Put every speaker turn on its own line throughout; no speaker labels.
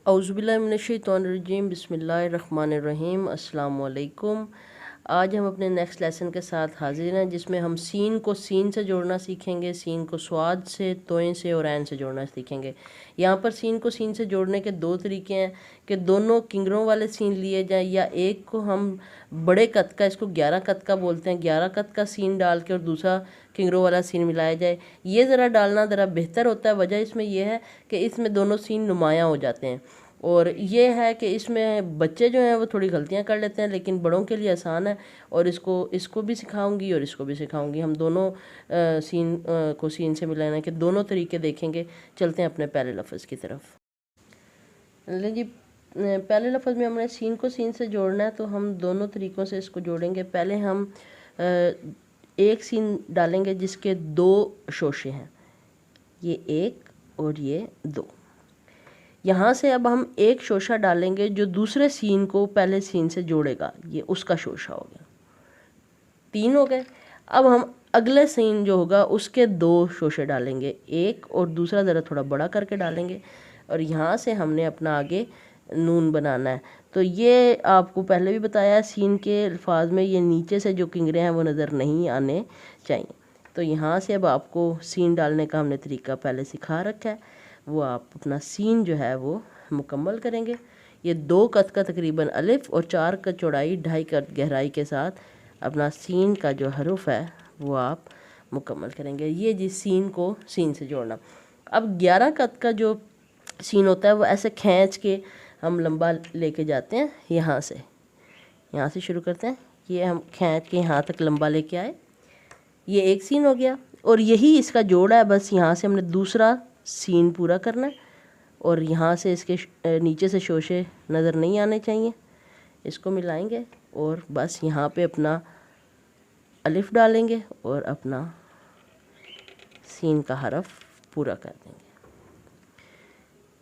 औज़ुबिल्लाहिमिनश्शैतानिर्रजीम बिस्मिल्लाहिर्रहमानिर्रहीम अस्सलाम वालेकुम। आज हम अपने नेक्स्ट लेसन के साथ हाजिर हैं, जिसमें हम सीन को सीन से जोड़ना सीखेंगे, सीन को स्वाद से, तोएं से और ऐन से जोड़ना सीखेंगे। यहाँ पर सीन को सीन से जोड़ने के दो तरीके हैं कि दोनों किंगरों वाले सीन लिए जाएं, या एक को हम बड़े कद का, इसको 11 कद का बोलते हैं, 11 कद का सीन डाल के और दूसरा किंगरों वाला सीन मिलाया जाए। ये ज़रा डालना ज़रा बेहतर होता है। वजह इसमें यह है कि इसमें दोनों सीन नुमायाँ हो जाते हैं, और ये है कि इसमें बच्चे जो हैं वो थोड़ी गलतियां कर लेते हैं, लेकिन बड़ों के लिए आसान है। और इसको भी सिखाऊंगी और इसको भी सिखाऊंगी। हम दोनों सीन को सीन से मिलाने के दोनों तरीके देखेंगे। चलते हैं अपने पहले लफ्ज़ की तरफ। जी, पहले लफ्ज़ में हमने सीन को सीन से जोड़ना है, तो हम दोनों तरीक़ों से इसको जोड़ेंगे। पहले हम एक सीन डालेंगे जिसके दो शोशे हैं, ये एक और ये दो। यहाँ से अब हम एक शोशा डालेंगे जो दूसरे सीन को पहले सीन से जोड़ेगा, ये उसका शोशा हो गया। 3 हो गए। अब हम अगले सीन जो होगा उसके 2 शोशे डालेंगे, एक और दूसरा ज़रा थोड़ा बड़ा करके डालेंगे, और यहाँ से हमने अपना आगे नून बनाना है। तो ये आपको पहले भी बताया, सीन के अल्फाज में ये नीचे से जो किंगरे हैं वो नज़र नहीं आने चाहिए। तो यहाँ से अब आपको सीन डालने का हमने तरीका पहले सिखा रखा है, वो आप अपना सीन जो है वो मुकम्मल करेंगे। ये 2 कद का तकरीबन अलिफ और 4 कद चौड़ाई, 2.5 कद गहराई के साथ अपना सीन का जो हरूफ है वो आप मुकम्मल करेंगे। ये जी सीन को सीन से जोड़ना। अब 11 कद का जो सीन होता है वो ऐसे खींच के हम लंबा लेके जाते हैं। यहाँ से शुरू करते हैं, ये हम खींच के यहाँ तक लंबा लेके आए, ये एक सीन हो गया। और यही इसका जोड़ा है, बस यहाँ से हमने दूसरा सीन पूरा करना है, और यहाँ से इसके नीचे से शोशे नज़र नहीं आने चाहिए। इसको मिलाएंगे और बस यहाँ पे अपना अलिफ डालेंगे और अपना सीन का हरफ पूरा कर देंगे।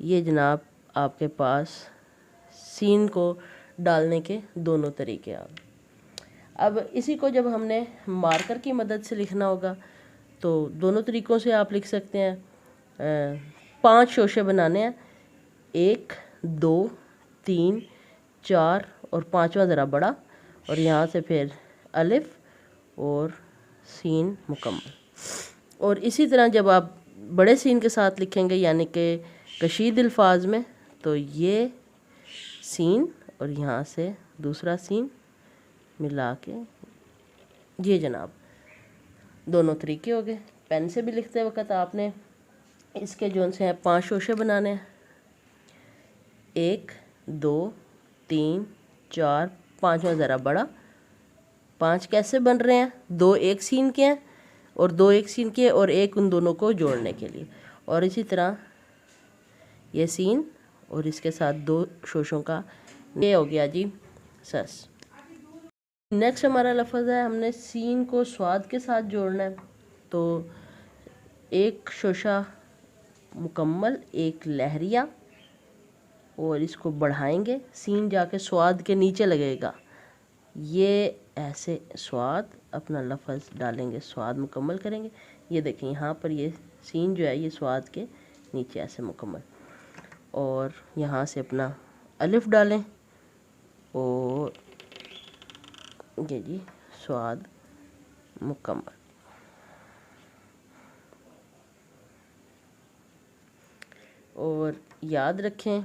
ये जनाब आपके पास सीन को डालने के दोनों तरीके आ गए। अब इसी को जब हमने मार्कर की मदद से लिखना होगा तो दोनों तरीक़ों से आप लिख सकते हैं। 5 शोशे बनाने हैं, 1 2 3 4 और 5वां ज़रा बड़ा, और यहाँ से फिर अलिफ और सीन मुकम्मल। और इसी तरह जब आप बड़े सीन के साथ लिखेंगे, यानी कि कशीद अल्फाज में, तो ये सीन और यहाँ से दूसरा सीन मिला के, ये जनाब दोनों तरीके हो गए। पेन से भी लिखते वक्त आपने इसके जो से हैं 5 शोशे बनाने हैं, 1 2 3 4, 5वां ज़रा बड़ा। 5 कैसे बन रहे हैं? 2 एक सीन के हैं और 2 एक सीन के, और एक उन दोनों को जोड़ने के लिए। और इसी तरह ये सीन और इसके साथ 2 शोशों का, ये हो गया जी सस। नेक्स्ट हमारा लफ्ज़ है, हमने सीन को स्वाद के साथ जोड़ना है। तो एक शोशा मुकम्मल, एक लहरिया, और इसको बढ़ाएंगे, सीन जाके स्वाद के नीचे लगेगा। ये ऐसे स्वाद अपना लफ्ज़ डालेंगे, स्वाद मुकम्मल करेंगे। ये देखें यहाँ पर ये सीन जो है ये स्वाद के नीचे ऐसे मुकम्मल, और यहाँ से अपना अलिफ डालें, और ये जी स्वाद मुकम्मल। और याद रखें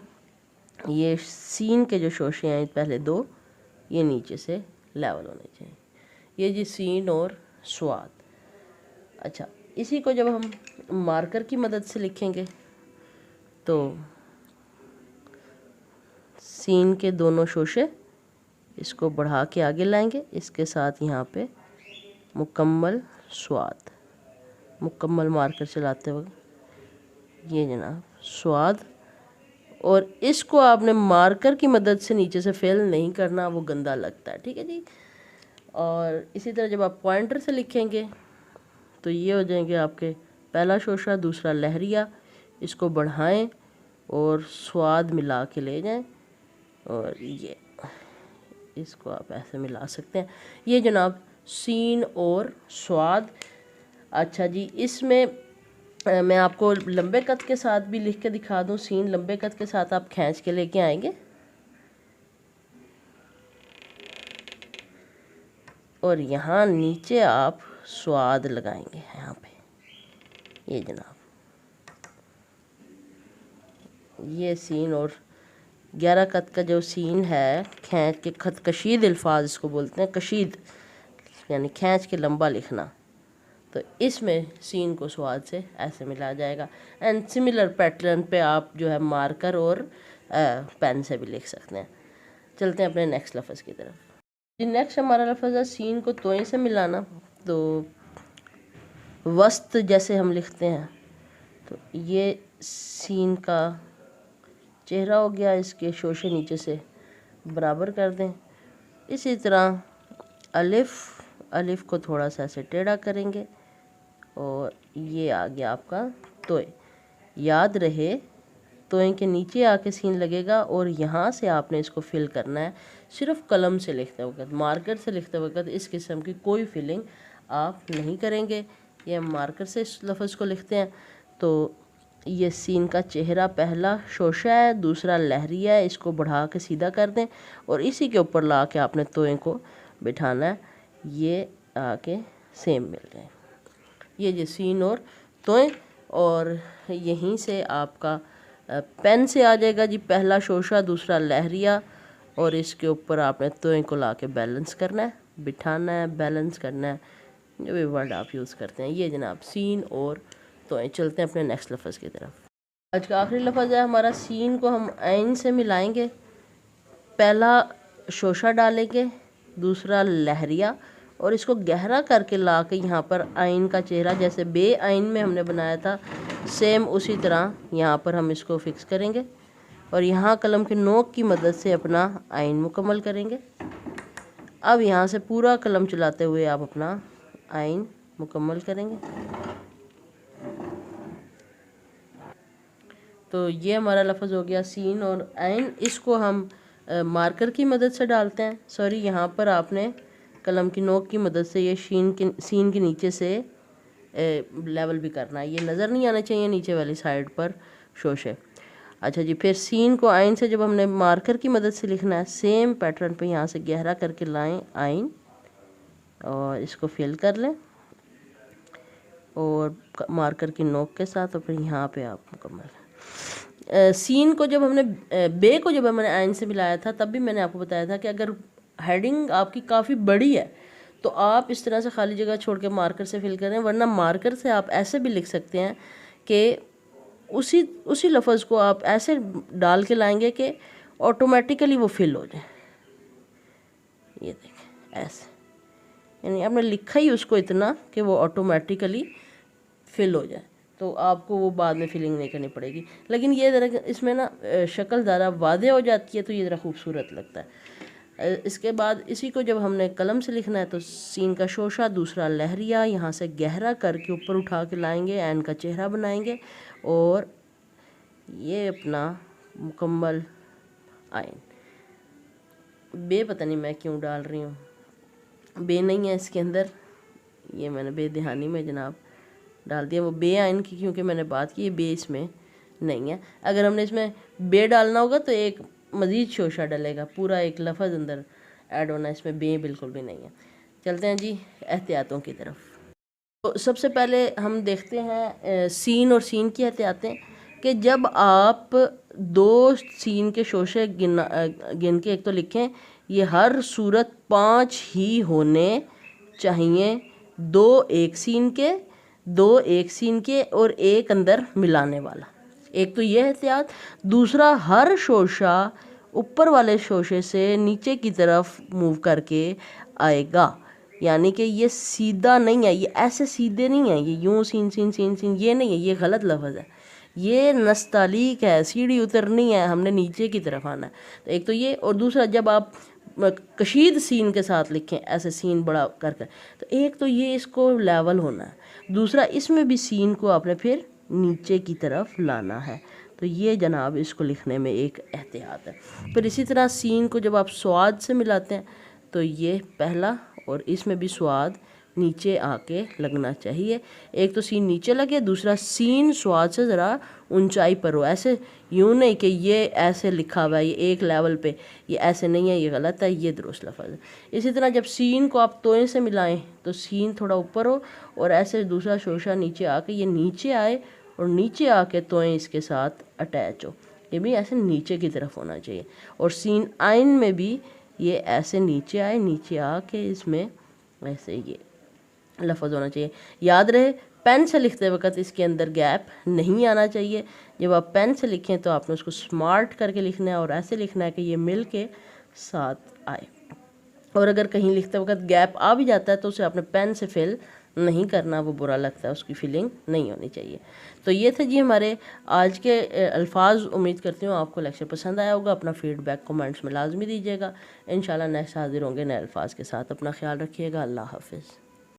ये सीन के जो शोशे हैं पहले 2, ये नीचे से लेवल होने चाहिए। ये जी सीन और स्वाद। अच्छा, इसी को जब हम मार्कर की मदद से लिखेंगे तो सीन के दोनों शोशे इसको बढ़ा के आगे लाएंगे, इसके साथ यहाँ पे मुकम्मल स्वाद, मुकम्मल मार्कर चलाते वक्त ये जनाब स्वाद। और इसको आपने मार्कर की मदद से नीचे से फेल नहीं करना, वो गंदा लगता है, ठीक है जी। और इसी तरह जब आप पॉइंटर से लिखेंगे तो ये हो जाएंगे आपके पहला शोशा, दूसरा लहरिया, इसको बढ़ाएं और स्वाद मिला के ले जाएं, और ये इसको आप ऐसे मिला सकते हैं। ये जनाब सीन और स्वाद। अच्छा जी, इसमें मैं आपको लंबे कद के साथ भी लिख के दिखा दूं। सीन लंबे कद के साथ आप खींच के लेके आएंगे और यहाँ नीचे आप स्वाद लगाएंगे। यहाँ पे ये जनाब, ये सीन और 11 कद का जो सीन है, खींच के खत कशीद अल्फाज इसको बोलते हैं, कशीद यानी खींच के लंबा लिखना। तो इसमें सीन को स्वाद से ऐसे मिला जाएगा। एंड सिमिलर पैटर्न पे आप जो है मार्कर और पेन से भी लिख सकते हैं। चलते हैं अपने नेक्स्ट लफ्ज़ की तरफ। जी नेक्स्ट हमारा लफ्ज़ है सीन को तोय से मिलाना। तो वस्त जैसे हम लिखते हैं, तो ये सीन का चेहरा हो गया, इसके शोशे नीचे से बराबर कर दें। इसी तरह अलिफ को थोड़ा सा ऐसे टेढ़ा करेंगे और ये आ गया आपका तोय। याद रहे तोय के नीचे आके सीन लगेगा और यहाँ से आपने इसको फिल करना है। सिर्फ कलम से लिखते वक्त, मार्कर से लिखते वक्त इस किस्म की कोई फिलिंग आप नहीं करेंगे। ये हम मार्कर से इस लफ्ज़ को लिखते हैं। तो ये सीन का चेहरा पहला शोशा है, दूसरा लहरिया है, इसको बढ़ा के सीधा कर दें और इसी के ऊपर ला के आपने तोय को बिठाना है। ये आके सेम मिल गए, ये सीन और तोय। और यहीं से आपका पेन से आ जाएगा जी, पहला शोशा दूसरा लहरिया और इसके ऊपर आपने तोय को ला के बैलेंस करना है, बिठाना है, बैलेंस करना है, जो भी वर्ड आप यूज़ करते हैं। ये जनाब सीन और तोय। चलते हैं अपने नेक्स्ट लफ्ज़ की तरफ। आज का आखिरी लफ्ज़ है हमारा, सीन को हम आइन से मिलाएंगे। पहला शोशा डालेंगे, दूसरा लहरिया और इसको गहरा करके ला के यहाँ पर आइन का चेहरा जैसे बे आइन में हमने बनाया था, सेम उसी तरह यहाँ पर हम इसको फिक्स करेंगे और यहाँ कलम के नोक की मदद से अपना आइन मुकम्मल करेंगे। अब यहाँ से पूरा कलम चलाते हुए आप अपना आइन मुकम्मल करेंगे। तो ये हमारा लफ्ज़ हो गया सीन और आइन। इसको हम मार्कर की मदद से डालते हैं। सॉरी, यहाँ पर आपने कलम की नोक की मदद से ये सीन के नीचे से लेवल भी करना है। ये नज़र नहीं आना चाहिए नीचे वाली साइड पर शोशे। अच्छा जी, फिर सीन को आइन से जब हमने मार्कर की मदद से लिखना है, सेम पैटर्न पे यहाँ से गहरा करके लाएं आइन और इसको फिल कर लें और मार्कर की नोक के साथ, और फिर यहाँ पे आप मुकम्मल। सीन को जब हमने बे को जब हमने आइन से मिलाया था, तब भी मैंने आपको बताया था कि अगर हेडिंग आपकी काफ़ी बड़ी है तो आप इस तरह से खाली जगह छोड़ के मार्कर से फिल करें, वरना मार्कर से आप ऐसे भी लिख सकते हैं कि उसी लफ्ज़ को आप ऐसे डाल के लाएंगे कि ऑटोमेटिकली वो फिल हो जाए। ये देखें ऐसे, यानी आपने लिखा ही उसको इतना कि वो ऑटोमेटिकली फिल हो जाए, तो आपको वो बाद में फिलिंग नहीं करनी पड़ेगी। लेकिन ये ज़रा इसमें ना शक्ल ज़रा वादे हो जाती है, तो ये ज़रा खूबसूरत लगता है। इसके बाद इसी को जब हमने कलम से लिखना है, तो सीन का शोशा दूसरा लहरिया यहाँ से गहरा करके ऊपर उठा के लाएंगे, एन का चेहरा बनाएंगे और ये अपना मुकम्मल आइन। बे पता नहीं मैं क्यों डाल रही हूँ, बे नहीं है इसके अंदर, ये मैंने बेदहानी में जनाब डाल दिया वो बे आइन की, क्योंकि मैंने बात की बे इसमें नहीं है। अगर हमने इसमें बे डालना होगा तो एक मज़ीद शोशा डलेगा, पूरा एक लफ्ज़ अंदर ऐड होना, इसमें बे बिल्कुल भी नहीं है। चलते हैं जी एहतियातों की तरफ। तो सबसे पहले हम देखते हैं सीन और सीन की एहतियातें, कि जब आप दो सीन के शोशे गिन के एक तो लिखें, ये हर सूरत 5 ही होने चाहिए, 2 एक सीन के और एक अंदर मिलाने वाला। एक तो ये एहतियात। दूसरा, हर शोशा ऊपर वाले शोशे से नीचे की तरफ मूव करके आएगा, यानी कि ये सीधा नहीं है, ये ऐसे सीधे नहीं है, ये यूं सीन सीन सीन सीन ये नहीं है, ये गलत लफ्ज़ है, ये नस्तालीक है, सीढ़ी उतरनी है, हमने नीचे की तरफ आना है। तो एक तो ये, और दूसरा जब आप कशीद सीन के साथ लिखें ऐसे सीन बड़ा कर कर, तो एक तो ये इसको लेवल होना है, दूसरा इसमें भी सीन को आपने फिर नीचे की तरफ लाना है। तो ये जनाब इसको लिखने में एक एहतियात है। फिर इसी तरह सीन को जब आप स्वाद से मिलाते हैं, तो ये पहला और इसमें भी स्वाद नीचे आके लगना चाहिए। एक तो सीन नीचे लगे, दूसरा सीन स्वाद से ज़रा ऊंचाई पर हो। ऐसे यूँ नहीं कि ये ऐसे लिखा हुआ है, ये एक लेवल पे, ये ऐसे नहीं है, ये गलत है, ये दुरुस्त लफ्ज़ है। इसी तरह जब सीन को आप तोए से मिलाएं तो सीन थोड़ा ऊपर हो और ऐसे दूसरा शोशा नीचे आके ये नीचे आए और नीचे आके तोए इसके साथ अटैच हो। ये भी ऐसे नीचे की तरफ होना चाहिए। और सीन आइन में भी ये ऐसे नीचे आए, नीचे आके इसमें ऐसे ये लफ्ज़ होना चाहिए। याद रहे पेन से लिखते वक्त इसके अंदर गैप नहीं आना चाहिए। जब आप पेन से लिखें तो आपने उसको स्मार्ट करके लिखना है और ऐसे लिखना है कि ये मिल के साथ आए। और अगर कहीं लिखते वक्त गैप आ भी जाता है तो उसे आपने पेन से फिल नहीं करना, वो बुरा लगता है, उसकी फिलिंग नहीं होनी चाहिए। तो ये थे जी हमारे आज के अल्फाज। उम्मीद करती हूँ आपको लेक्चर पसंद आया होगा। अपना फीडबैक कमेंट्स में लाजमी दीजिएगा। इंशाल्लाह नेक्स्ट हाजिर होंगे नए अल्फाज के साथ। अपना ख्याल रखिएगा। अल्लाह हाफिज़।